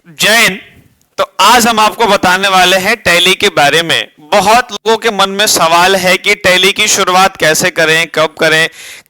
जैन। तो आज हम आपको बताने वाले हैं टैली के बारे में। बहुत लोगों के मन में सवाल है कि टैली की शुरुआत कैसे करें, कब करें,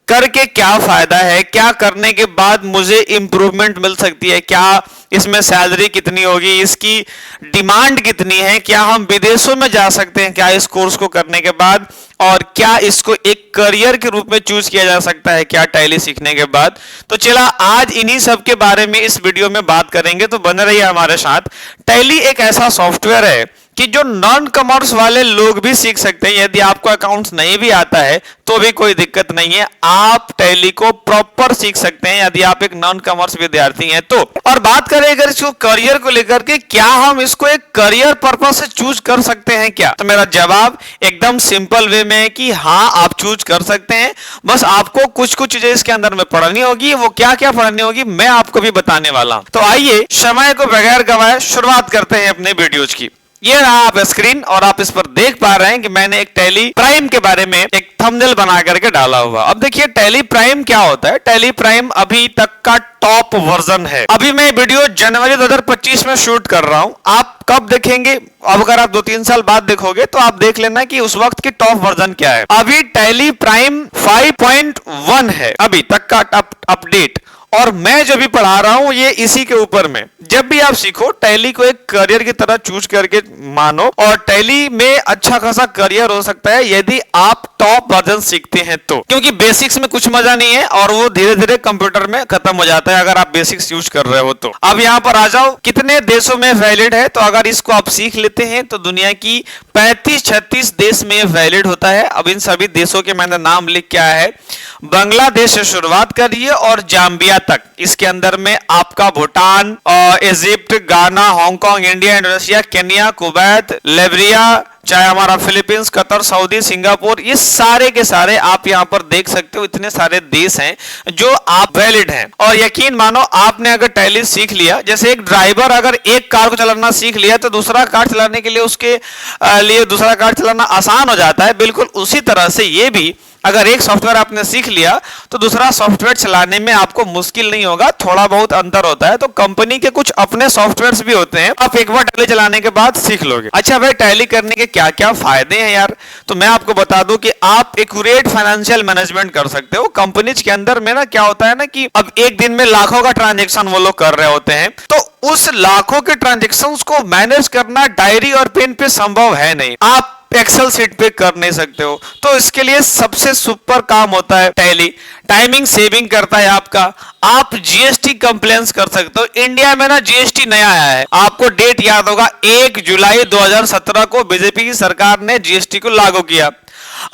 करके क्या फायदा है, क्या करने के बाद मुझे इंप्रूवमेंट मिल सकती है, क्या इसमें सैलरी कितनी होगी, इसकी डिमांड कितनी है, क्या हम विदेशों में जा सकते हैं क्या इस कोर्स को करने के बाद, और क्या इसको एक करियर के रूप में चूज किया जा सकता है क्या टैली सीखने के बाद। तो चला आज इन्हीं सब के बारे में इस वीडियो में बात करेंगे, तो बने रहिए हमारे साथ। टैली एक ऐसा सॉफ्टवेयर है कि जो नॉन कॉमर्स वाले लोग भी सीख सकते हैं। यदि आपको अकाउंट्स नहीं भी आता है तो भी कोई दिक्कत नहीं है, आप टैली को प्रॉपर सीख सकते हैं यदि आप एक नॉन कॉमर्स विद्यार्थी हैं तो। और बात करें अगर इसको करियर को लेकर के, क्या हम इसको एक करियर पर्पस से चूज कर सकते हैं क्या, तो मेरा जवाब एकदम सिंपल वे में है कि हाँ, आप चूज कर सकते हैं। बस आपको कुछ कुछ चीजें इसके अंदर में पढ़नी होगी। वो क्या क्या पढ़नी होगी मैं आपको भी बताने वाला हूं। तो आइए समय को बगैर गवाए शुरुआत करते हैं अपने वीडियोज की। ये रहा आप स्क्रीन और आप इस पर देख पा रहे हैं कि मैंने एक टैली प्राइम के बारे में एक थंबनेल बना करके डाला हुआ। अब देखिए टैली प्राइम क्या होता है। टैली प्राइम अभी तक का टॉप वर्जन है। अभी मैं वीडियो जनवरी 2025 में शूट कर रहा हूं। आप कब देखेंगे, अब अगर आप 2-3 साल बाद देखोगे तो आप देख लेना कि उस वक्त की टॉप वर्जन क्या है। अभी टैली प्राइम 5.1 है अभी तक का अपडेट, और मैं जो भी पढ़ा रहा हूं ये इसी के ऊपर में। जब भी आप सीखो टैली को एक करियर की तरह चूज करके मानो, और टैली में अच्छा खासा करियर हो सकता है यदि आप टॉप वर्जन सीखते हैं तो, क्योंकि बेसिक्स में कुछ मजा नहीं है और वो धीरे धीरे कंप्यूटर में खत्म हो जाता है अगर आप बेसिक्स यूज कर रहे हो तो। अब यहां पर आ जाओ, कितने देशों में वैलिड है, तो अगर इसको आप सीख लेते हैं तो दुनिया की 35-36 देश में वैलिड होता है। अब इन सभी देशों के मैंने नाम लिख के आया है। बांग्लादेश से शुरुआत करिए और जाम्बिया तक, इसके अंदर में आपका भूटान, इजिप्ट, गाना, Hong Kong, India, Indonesia, Kenya, Kuwait, Libya, चाहे हमारा फिलीपींस, कतर, सऊदी, सिंगापुर, ये सारे के सारे आप यहां पर देख सकते हो। इतने सारे देश हैं जो आप वैलिड हैं। और यकीन मानो आपने अगर टैली सीख लिया, जैसे एक ड्राइवर अगर एक कार को चलाना सीख लिया तो दूसरा कार चलाने के लिए उसके लिए दूसरा कार चलाना आसान हो जाता है। बिल्कुल उसी तरह से ये भी अगर एक सॉफ्टवेयर आपने सीख लिया तो दूसरा सॉफ्टवेयर चलाने में आपको मुश्किल नहीं होगा, थोड़ा बहुत अंतर होता है। तो कंपनी के कुछ अपने सॉफ्टवेयर्स भी होते हैं, आप एक बार टैली चलाने के बाद सीख लोगे। अच्छा भाई, टैली करने के क्या क्या फायदे हैं यार, तो मैं आपको बता दूं कि आप एक्यूरेट फाइनेंशियल मैनेजमेंट कर सकते हो। कंपनीज के अंदर में ना क्या होता है ना कि अब एक दिन में लाखों का ट्रांजेक्शन वो लोग कर रहे होते हैं, तो उस लाखों के ट्रांजेक्शंस को मैनेज करना डायरी और पेन पे संभव है नहीं। आप एक्सेल शीट पे कर नहीं सकते हो, तो इसके लिए सबसे सुपर काम होता है टैली। टाइमिंग सेविंग करता है आपका। आप जीएसटी कंप्लेंस कर सकते हो। इंडिया में ना जीएसटी नया आया है, आपको डेट याद होगा 1 जुलाई 2017 को बीजेपी की सरकार ने जीएसटी को लागू किया।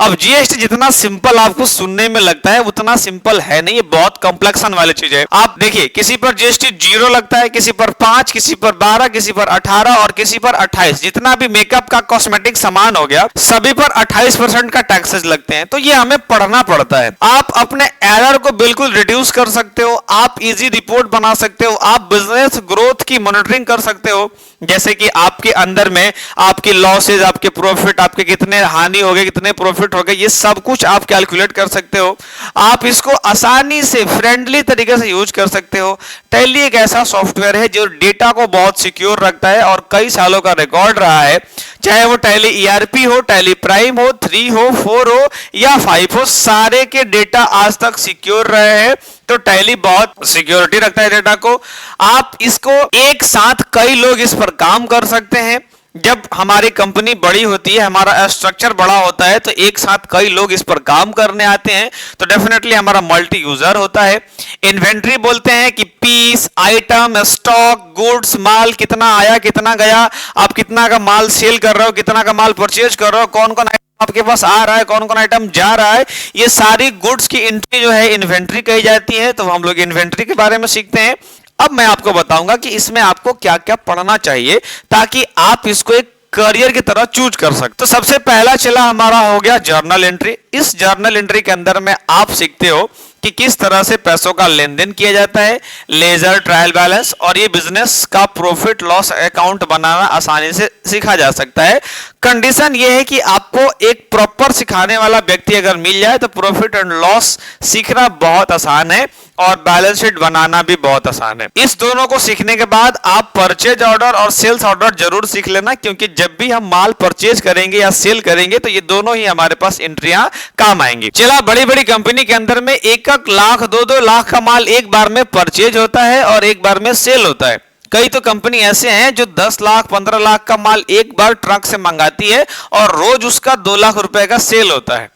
अब जीएसटी जितना सिंपल आपको सुनने में लगता है उतना सिंपल है नहीं, ये बहुत कॉम्प्लेक्सन वाली चीज है। आप देखिए किसी पर जीएसटी 0 लगता है, किसी पर 5, किसी पर 12, किसी पर 18 और किसी पर 28। जितना भी मेकअप का कॉस्मेटिक सामान हो गया सभी पर 28% का टैक्सेस लगते हैं। तो ये हमें पढ़ना पड़ता है। आप अपने एरर को बिल्कुल रिड्यूस कर सकते हो, आप इजी रिपोर्ट बना सकते हो, आप बिजनेस ग्रोथ की मॉनिटरिंग कर सकते हो, जैसे कि आपके अंदर में आपकी लॉसेज, आपके प्रॉफिट, आपके कितने हानि हो गए, कितने प्रॉफिट हो गए, ये सब कुछ आप कैलकुलेट कर सकते हो। आप इसको आसानी से फ्रेंडली तरीके से यूज कर सकते हो। टैली एक ऐसा सॉफ्टवेयर है जो डेटा को बहुत सिक्योर रखता है और कई सालों का रिकॉर्ड रहा है। चाहे वो टैली ईआरपी हो, टैली प्राइम हो, 3 हो, 4 हो या 5 हो, सारे के डेटा आज तक सिक्योर रहे हैं। तो टैली बहुत सिक्योरिटी रखता है डेटा को। आप इसको एक साथ कई लोग इस पर काम कर सकते हैं। जब हमारी कंपनी बड़ी होती है, हमारा स्ट्रक्चर बड़ा होता है, तो एक साथ कई लोग इस पर काम करने आते हैं, तो डेफिनेटली हमारा मल्टी यूजर होता है। इन्वेंट्री बोलते हैं कि पीस, आइटम, स्टॉक, गुड्स, माल कितना आया, कितना गया, आप कितना का माल सेल कर रहे हो, कितना का माल परचेज कर रहे हो, कौन कौन आपके पास आ रहा है, कौन कौन आइटम जा रहा है, ये सारी गुड्स की एंट्री जो है इन्वेंट्री कही जाती है। तो हम लोग इन्वेंट्री के बारे में सीखते हैं। अब मैं आपको बताऊंगा कि इसमें आपको क्या क्या पढ़ना चाहिए ताकि आप इसको एक करियर की तरह चूज कर सकते। तो सबसे पहला चला हमारा हो गया जर्नल एंट्री। इस जर्नल एंट्री के अंदर में आप सीखते हो कि किस तरह से पैसों का लेन देन किया जाता है, लेजर, ट्रायल बैलेंस, और ये बिजनेस का प्रॉफिट लॉस अकाउंट बनाना आसानी से सीखा जा सकता है। कंडीशन ये है कि आपको एक प्रॉपर सिखाने वाला व्यक्ति अगर मिल जाए तो प्रॉफिट एंड लॉस सीखना बहुत आसान है और बैलेंस शीट बनाना भी बहुत आसान है। इस दोनों को सीखने के बाद आप परचेज ऑर्डर और सेल्स ऑर्डर जरूर सीख लेना, क्योंकि जब भी हम माल परचेज करेंगे या सेल करेंगे तो ये दोनों ही हमारे पास एंट्रियां काम आएंगी। चला, बड़ी बड़ी कंपनी के अंदर में 1-1 लाख 2-2 लाख का माल एक बार में परचेज होता है और एक बार में सेल होता है। कई तो कंपनी ऐसे हैं जो 10 लाख 15 लाख का माल एक बार ट्रक से मंगाती है और रोज उसका 2 लाख रुपए का सेल होता है।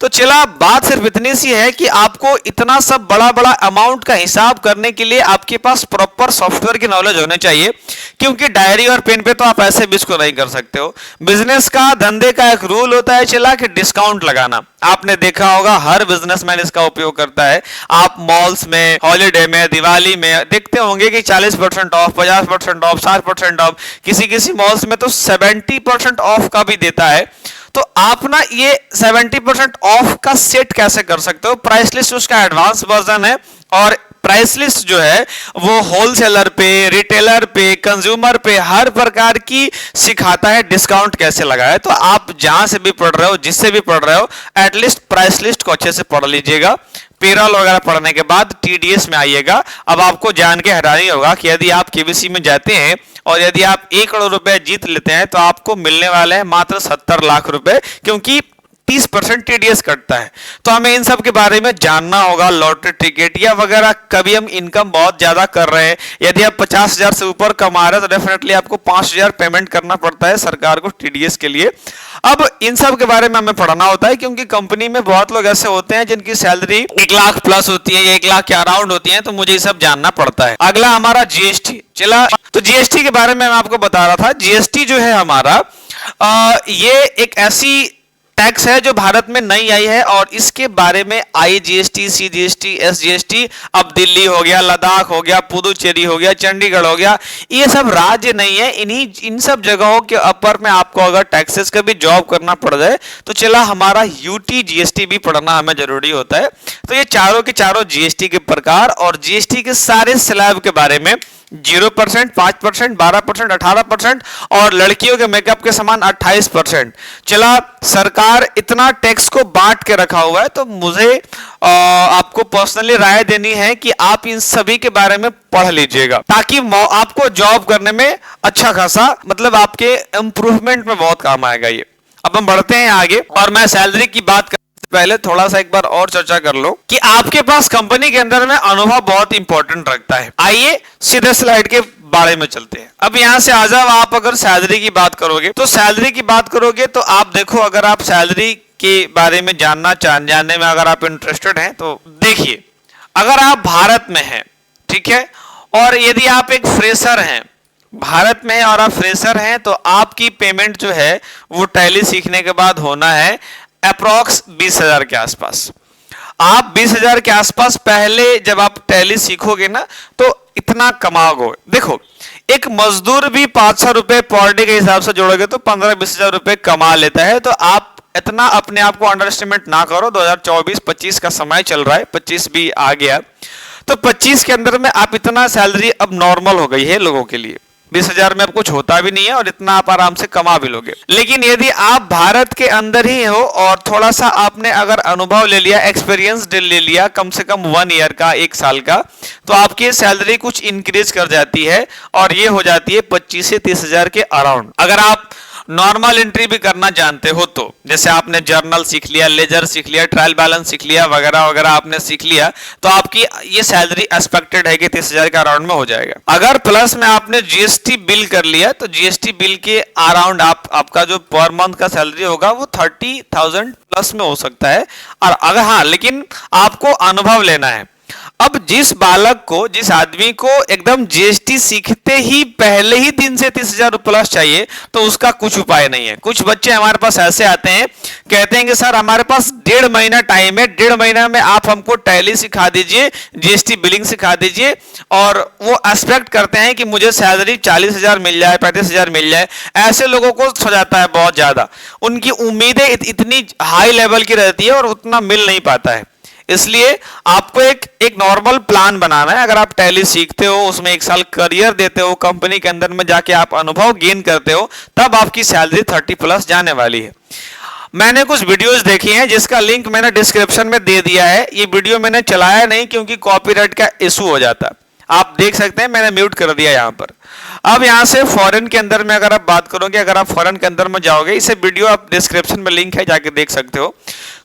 तो चला, बात सिर्फ इतनी सी है कि आपको इतना सब बड़ा बड़ा अमाउंट का हिसाब करने के लिए आपके पास प्रॉपर सॉफ्टवेयर की नॉलेज होने चाहिए, क्योंकि डायरी और पेन पे तो आप ऐसे भी इसको नहीं कर सकते हो। बिजनेस का, धंधे का एक रूल होता है चला कि डिस्काउंट लगाना। आपने देखा होगा हर बिजनेसमैन इसका उपयोग करता है। आप मॉल्स में, हॉलीडे में, दिवाली में देखते होंगे कि 40% ऑफ, 50% ऑफ, 60% ऑफ, किसी किसी मॉल्स में तो 70% ऑफ का भी देता है। तो आप ना ये 70% ऑफ का सेट कैसे कर सकते हो? प्राइस लिस्ट उसका एडवांस वर्जन है, और प्राइस लिस्ट जो है वो होलसेलर पे, रिटेलर पे, कंज्यूमर पे हर प्रकार की सिखाता है डिस्काउंट कैसे लगाए। तो आप जहां से भी पढ़ रहे हो, जिससे भी पढ़ रहे हो, एटलीस्ट प्राइस लिस्ट को अच्छे से पढ़ लीजिएगा। पेरोल वगैरह पढ़ने के बाद टीडीएस में आइएगा। अब आपको जान के हैरानी होगा कि यदि आप केबीसी में जाते हैं और यदि आप 1 करोड़ रुपए जीत लेते हैं तो आपको मिलने वाले हैं मात्र 70 लाख रुपए, क्योंकि 30% टीडीएस कटता है। तो हमें इन सब के बारे में जानना होगा। लॉटरी टिकट या वगैरह, कभी हम इनकम बहुत ज्यादा कर रहे हैं, यदि आप 50,000 से ऊपर कमा रहे हैं तो डेफिनेटली आपको 5,000 पेमेंट करना पड़ता है सरकार को टीडीएस के लिए। अब इन सब के बारे में हमें पढ़ना होता है, क्योंकि कंपनी में बहुत लोग ऐसे होते हैं जिनकी सैलरी 1 लाख प्लस होती है या 1 लाख के अराउंड होती है, तो मुझे ये सब जानना पड़ता है। अगला हमारा जीएसटी। चला, तो जीएसटी के बारे में मैं आपको बता रहा था। जीएसटी जो है हमारा, ये एक ऐसी टैक्स है जो भारत में नई आई है, और इसके बारे में आईजीएसटी, सीजीएसटी, एसजीएसटी, अब दिल्ली हो गया, लद्दाख हो गया, पुदुचेरी हो गया, चंडीगढ़ हो गया, ये सब राज्य नहीं है। इन सब जगहों के ऊपर में आपको अगर टैक्सेस का भी जॉब करना पड़ जाए तो चला हमारा यूटी जीएसटी भी पढ़ना हमें जरूरी होता है। तो ये चारों के चारों जीएसटी के प्रकार और जीएसटी के सारे स्लैब के बारे में 0%, 5%, 12%, 18% और लड़कियों के मेकअप के समान 28%। चला, सरकार इतना टैक्स को बांट के रखा हुआ है, तो मुझे आपको पर्सनली राय देनी है कि आप इन सभी के बारे में पढ़ लीजिएगा, ताकि आपको जॉब करने में अच्छा खासा, मतलब आपके इंप्रूवमेंट में बहुत काम आएगा ये। अब हम बढ़ते हैं आगे, और मैं सैलरी की बात पहले थोड़ा सा एक बार और चर्चा कर लो कि आपके पास कंपनी के अंदर में अनुभव बहुत इंपॉर्टेंट रखता है। आइए सीधे स्लाइड के बारे में चलते हैं। अब यहां से आ जाओ, आप अगर सैलरी की बात करोगे तो सैलरी की बात करोगे तो आप देखो, अगर आप सैलरी के बारे में जानने में अगर आप इंटरेस्टेड हैं तो देखिए, अगर आप भारत में हैं, ठीक है, और यदि आप एक फ्रेशर हैं, भारत में और आप फ्रेशर हैं, तो आपकी पेमेंट जो है वो टैली सीखने के बाद होना है अप्रॉक्स 20,000 के आसपास। आप 20,000 के आसपास पहले जब आप टैली सीखोगे ना तो इतना कमाओगे। देखो, एक मजदूर भी 500 रुपए पर डे के हिसाब से जोड़ोगे तो 15-20 हजार रुपए कमा लेता है। तो आप इतना अपने आप को अंडर एस्टिमेट ना करो। 2024-25 का समय चल रहा है, 25 भी आ गया, तो 25 के अंदर में आप इतना सैलरी अब नॉर्मल हो गई है लोगों के लिए। 20,000 में अब कुछ होता भी नहीं है और इतना आप आराम से कमा भी लोगे। लेकिन यदि आप भारत के अंदर ही हो और थोड़ा सा आपने अगर अनुभव ले लिया, एक्सपीरियंस ले लिया, कम से कम 1 ईयर का, 1 साल का, तो आपकी सैलरी कुछ इंक्रीज कर जाती है और ये हो जाती है 25 से 30,000 के अराउंड। अगर आप नॉर्मल एंट्री भी करना जानते हो तो, जैसे आपने जर्नल सीख लिया, लेजर सीख लिया, ट्रायल बैलेंस सीख लिया, वगैरह वगैरह आपने सीख लिया, तो आपकी ये सैलरी एक्सपेक्टेड है कि 30,000 के अराउंड में हो जाएगा। अगर प्लस में आपने जीएसटी बिल कर लिया तो जीएसटी बिल के अराउंड आपका जो पर मंथ का सैलरी होगा वो 30,000 प्लस में हो सकता है। और अगर हाँ, लेकिन आपको अनुभव लेना है। अब जिस बालक को, जिस आदमी को एकदम जीएसटी सीखते ही पहले ही दिन से 30,000 प्लस चाहिए, तो उसका कुछ उपाय नहीं है। कुछ बच्चे हमारे पास ऐसे आते हैं, कहते हैं कि सर हमारे पास 1.5 महीना टाइम है, 1.5 महीना में आप हमको टैली सिखा दीजिए, जीएसटी बिलिंग सिखा दीजिए, और वो एक्सपेक्ट करते हैं कि मुझे सैलरी 40,000 मिल जाए, 35,000 मिल जाए। ऐसे लोगों को हो जाता है बहुत ज्यादा, उनकी उम्मीदें इतनी हाई लेवल की रहती है और उतना मिल नहीं पाता है। इसलिए आपको एक एक नॉर्मल प्लान बनाना है। अगर आप टैली सीखते हो, उसमें 1 साल करियर देते हो, कंपनी के अंदर में जाके आप अनुभव गेन करते हो, तब आपकी सैलरी 30+ जाने वाली है। मैंने कुछ वीडियोस देखी हैं जिसका लिंक मैंने डिस्क्रिप्शन में दे दिया है। ये वीडियो मैंने चलाया नहीं क्योंकि कॉपीराइट का इशू हो जाता है। आप देख सकते हैं, मैंने म्यूट कर दिया यहाँ पर। अब यहाँ से फॉरेन के अंदर में अगर आप बात करोगे, अगर आप फॉरेन के अंदर में जाओगे, इसे वीडियो आप डिस्क्रिप्शन में लिंक है, जाके देख सकते हो।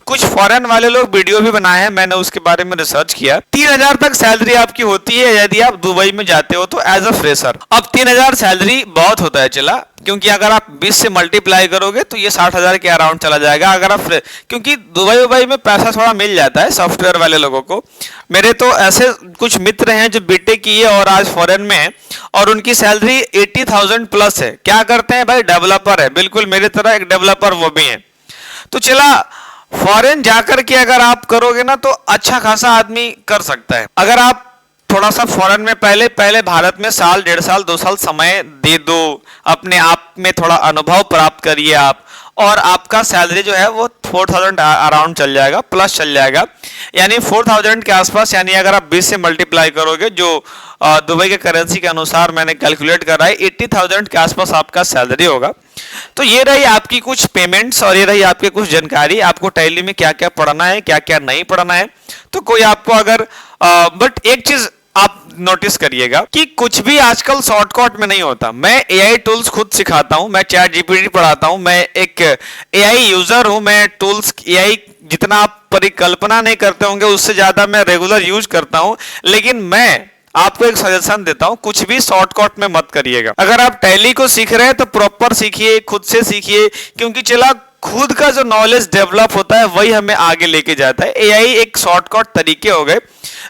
कुछ फॉरेन वाले लोग वीडियो भी बनाए हैं, मैंने उसके बारे में रिसर्च किया। 3000 तक सैलरी आपकी होती है यदि आप दुबई में जाते हो तो एज अ फ्रेशर। अब 3000 सैलरी बहुत होता है चला, क्योंकि अगर आप 20 से मल्टीप्लाई करोगे तो ये 60,000 के अराउंड चला जाएगा। अगर आप, क्योंकि दुबई में पैसा थोड़ा मिल जाता है सॉफ्टवेयर वाले लोगों को। मेरे तो ऐसे कुछ मित्र हैं जो बीटेक किए और आज फॉरेन में हैं, और उनकी सैलरी 80,000 प्लस है। क्या करते हैं भाई? डेवलपर है, बिल्कुल मेरी तरह एक डेवलपर वो भी है। तो चला फॉरेन जाकर के अगर आप करोगे ना तो अच्छा खासा आदमी कर सकता है। अगर आप थोड़ा सा फॉरेन में पहले भारत में साल, 1.5 साल, 2 साल समय दे दो, अपने आप में थोड़ा अनुभव प्राप्त करिए आप, और आपका सैलरी जो है वो 4,000 अराउंड चल जाएगा, प्लस चल जाएगा। यानी 4,000 के आसपास, यानी अगर आप 20 से मल्टीप्लाई करोगे, जो दुबई के करेंसी के अनुसार मैंने कैलकुलेट करा है, 80,000 के आसपास आपका सैलरी होगा। तो ये रही आपकी कुछ पेमेंट्स और ये रही आपकी कुछ जानकारी, आपको टैली में क्या क्या पढ़ना है, क्या क्या नहीं पढ़ना है। तो कोई आपको अगर बट एक चीज आप नोटिस करिएगा कि कुछ भी आजकल शॉर्टकट में नहीं होता। मैं एआई टूल्स खुद सिखाता हूं, मैं चैट जीपीटी पढ़ाता हूं, मैं एक एआई यूजर हूं। मैं टूल्स एआई जितना आप परिकल्पना नहीं करते होंगे उससे ज्यादा मैं रेगुलर यूज करता हूं। लेकिन मैं आपको एक सजेशन देता हूं, कुछ भी शॉर्टकट में मत करिएगा। अगर आप टैली को सीख रहे हैं तो प्रॉपर सीखिए, खुद से सीखिए, क्योंकि चला खुद का जो नॉलेज डेवलप होता है वही हमें आगे लेके जाता है। एआई एक शॉर्टकट तरीके हो गए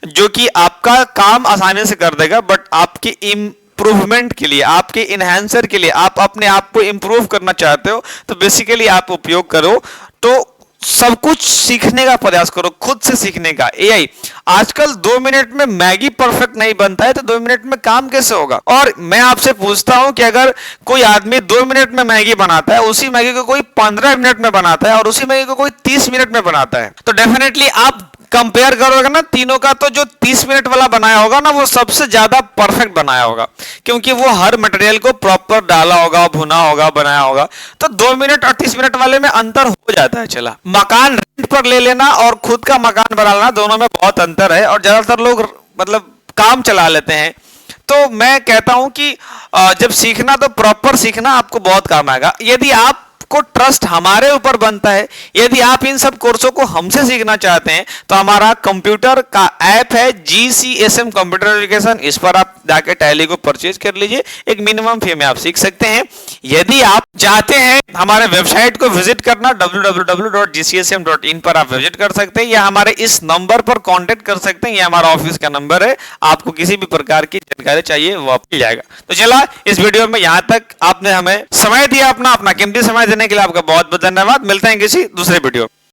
जो कि आपका काम आसानी से कर देगा, बट आपकी इम्प्रूवमेंट के लिए, आपके इनहेंसर के लिए, आप अपने आप को इम्प्रूव करना चाहते हो तो बेसिकली आप उपयोग करो। तो सब कुछ सीखने का प्रयास करो, खुद से सीखने का। एआई आजकल 2 मिनट में मैगी परफेक्ट नहीं बनता है, तो 2 मिनट में काम कैसे होगा? और मैं आपसे पूछता हूं कि अगर कोई आदमी 2 मिनट में मैगी बनाता है, उसी मैगी को कोई 15 मिनट में बनाता है और उसी मैगी को कोई 30 मिनट में बनाता है, तो डेफिनेटली आप कंपेयर करोगे ना तीनों का, तो जो 30 मिनट वाला बनाया होगा ना वो सबसे ज्यादा परफेक्ट बनाया होगा, क्योंकि वो हर मटेरियल को प्रॉपर डाला होगा, भुना होगा, बनाया होगा। तो 2 मिनट और 30 मिनट वाले में अंतर हो जाता है। चला, मकान रेंट पर ले लेना और खुद का मकान बना लेना, दोनों में बहुत अंतर है, और ज्यादातर लोग मतलब काम चला लेते हैं। तो मैं कहता हूं कि जब सीखना तो प्रॉपर सीखना, आपको बहुत काम आएगा। यदि आप को ट्रस्ट हमारे ऊपर बनता है, यदि आप इन सब कोर्सों को हमसे सीखना चाहते हैं, तो हमारा कंप्यूटर का ऐप है GCSM कंप्यूटर एजुकेशन, इस पर आप जाके टैली को परचेज कर लीजिए। एक मिनिमम फी में आप सीख सकते हैं। यदि आप चाहते हैं हमारे वेबसाइट को विजिट करना, www.gcsm.in पर आप विजिट कर सकते हैं, या हमारे इस नंबर पर कांटेक्ट कर सकते हैं, ये हमारा ऑफिस का नंबर है। आपको किसी भी प्रकार की जानकारी चाहिए वो मिल जाएगा। तो चला, इस वीडियो में यहां तक आपने हमें समय दिया, अपना कीमती समय देने के लिए आपका बहुत बहुत धन्यवाद। मिलते हैं किसी दूसरे वीडियो।